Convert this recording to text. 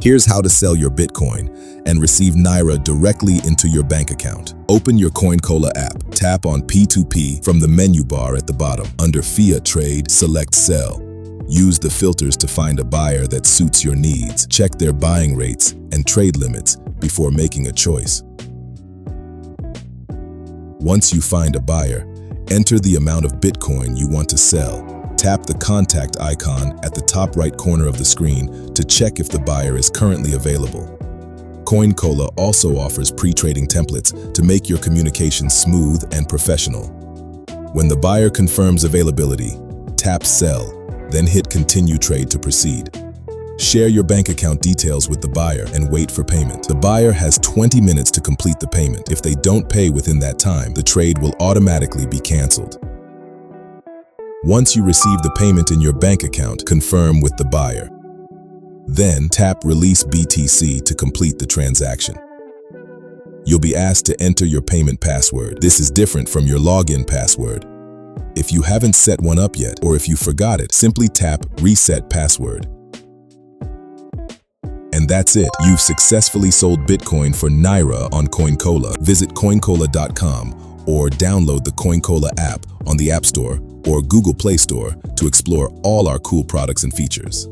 Here's how to sell your Bitcoin and receive Naira directly into your bank account. Open your CoinCola app. Tap on P2P from the menu bar at the bottom. Under Fiat Trade, select Sell. Use the filters to find a buyer that suits your needs. Check their buying rates and trade limits before making a choice. Once you find a buyer, enter the amount of Bitcoin you want to sell. Tap the contact icon at the top right corner of the screen to check if the buyer is currently available. CoinCola also offers pre-trading templates to make your communication smooth and professional. When the buyer confirms availability, tap Sell, then hit Continue Trade to proceed. Share your bank account details with the buyer and wait for payment. The buyer has 20 minutes to complete the payment. If they don't pay within that time, the trade will automatically be canceled. Once you receive the payment in your bank account, confirm with the buyer. Then tap Release BTC to complete the transaction. You'll be asked to enter your payment password. This is different from your login password. If you haven't set one up yet, or if you forgot it, simply tap Reset Password. And that's it. You've successfully sold Bitcoin for Naira on CoinCola. Visit CoinCola.com or download the CoinCola app on the App Store or Google Play Store to explore all our cool products and features.